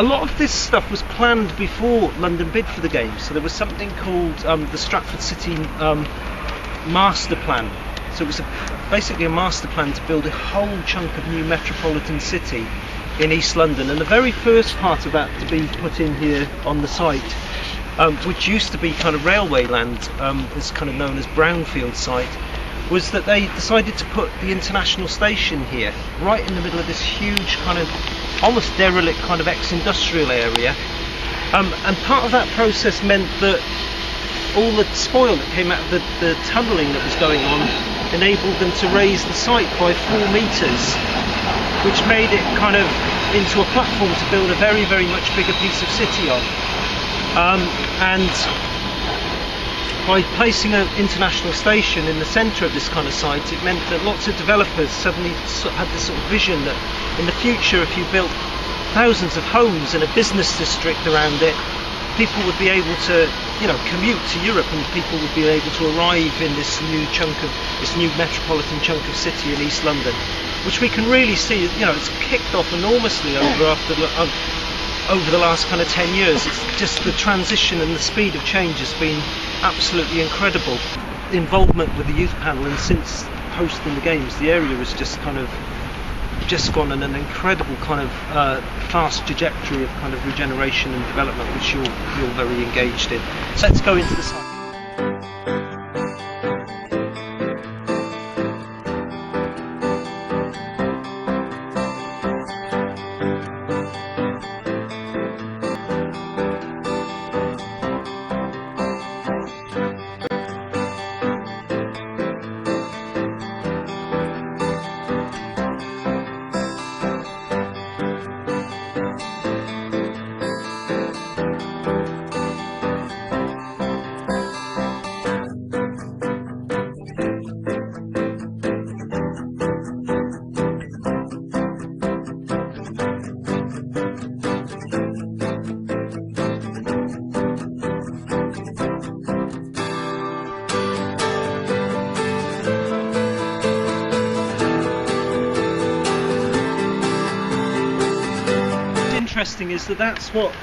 a lot of this stuff was planned before London bid for the games. So there was something called the Stratford City Master Plan. So it was basically a master plan to build a whole chunk of new metropolitan city in East London. And the very first part of that to be put in here on the site, which used to be kind of railway land, is kind of known as Brownfield site, was that they decided to put the international station here, right in the middle of this huge kind of almost derelict kind of ex-industrial area. And part of that process meant that all the spoil that came out of the tunnelling that was going on enabled them to raise the site by 4 metres, which made it kind of into a platform to build a very, very much bigger piece of city on. And by placing an international station in the centre of this kind of site, it meant that lots of developers suddenly had this sort of vision that in the future, if you built thousands of homes in a business district around it, people would be able to, commute to Europe, and people would be able to arrive in this new metropolitan chunk of city in East London, which we can really see. It's kicked off enormously over the last kind of 10 years. It's just the transition and the speed of change has been absolutely incredible. The involvement with the youth panel, and since hosting the games, the area has just gone on an incredible kind of fast trajectory of kind of regeneration and development, which you're very engaged in. So let's go into the site. Interesting is that's what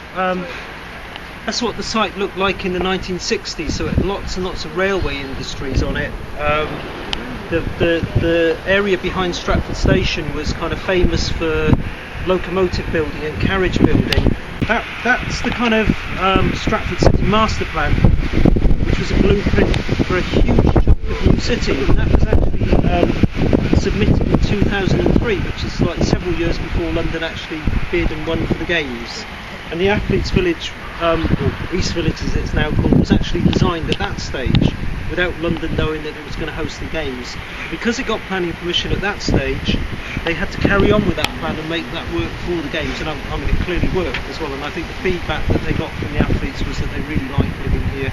the site looked like in the 1960s. So it had lots and lots of railway industries on it. The area behind Stratford Station was kind of famous for locomotive building and carriage building. That's the kind of Stratford City Master Plan, which was a blueprint for a huge chunk of new city, and that was actually submitted in 2003, which is like several years before London actually bid and won for the games. And the Athletes Village, or East Village as it's now called, was actually designed at that stage without London knowing that it was going to host the games. Because it got planning permission at that stage, they had to carry on with that plan and make that work for the games, and I mean it clearly worked as well. And I think the feedback that they got from the athletes was that they really liked living here.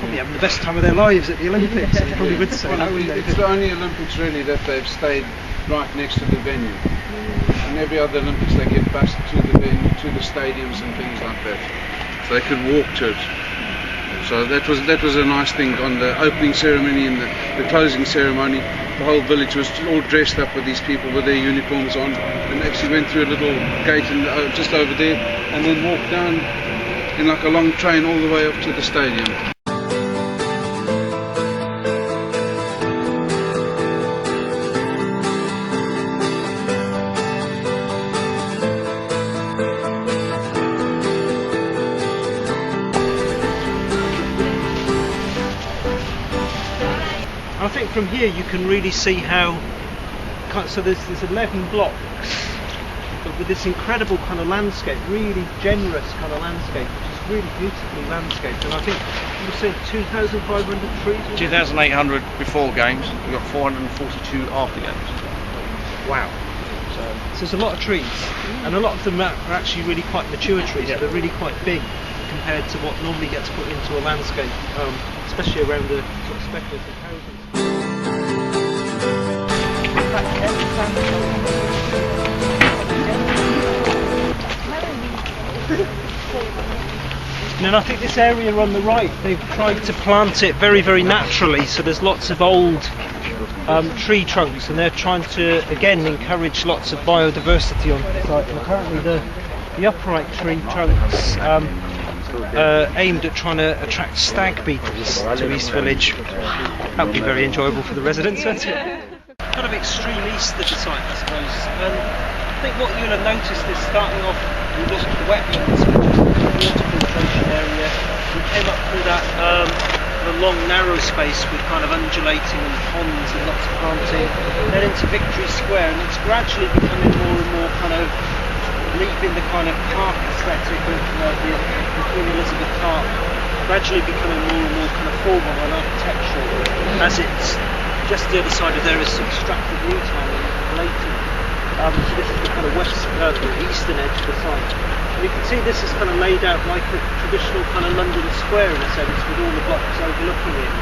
Probably having the best time of their lives at the Olympics. They probably would say. Well, it's the only Olympics really that they've stayed right next to the venue. And every other Olympics they get bused to the venue, to the stadiums and things like that, so they could walk to it. So that was a nice thing. On the opening ceremony and the closing ceremony, the whole village was all dressed up with these people with their uniforms on, and actually went through a little gate just over there, and then walked down in like a long train all the way up to the stadium. I think from here you can really see how, so there's 11 blocks, but with this incredible kind of landscape, really generous kind of landscape, which is really beautifully landscaped. And I think you said 2,500 trees? 2,800 before games, we've got 442 after games. Wow. So there's a lot of trees, and a lot of them are actually really quite mature trees, so they're really quite big compared to what normally gets put into a landscape, especially around the sort of speculative houses. And then I think this area on the right, they've tried to plant it very, very naturally, so there's lots of old tree trunks, and they're trying to again encourage lots of biodiversity on the site. And apparently the upright tree trunks aimed at trying to attract stag beetles to East Village. That would be very enjoyable for the residents, wouldn't it? Kind of extreme east of the site, I suppose. I think what you'll have noticed is starting off, we looked at the wetlands, which is the water filtration area. We came up through that the long narrow space with kind of undulating and ponds and lots of planting, then into Victory Square, and it's gradually becoming more and more kind of leaving the kind of park aesthetic of the Queen Elizabeth Park, gradually becoming more and more kind of formal and architectural, as it's just the other side of there is sort of Stratford New Town and Leighton. So this is the kind of the eastern edge of the site. And you can see this is kind of laid out like a traditional kind of London square in a sense, with all the blocks overlooking it.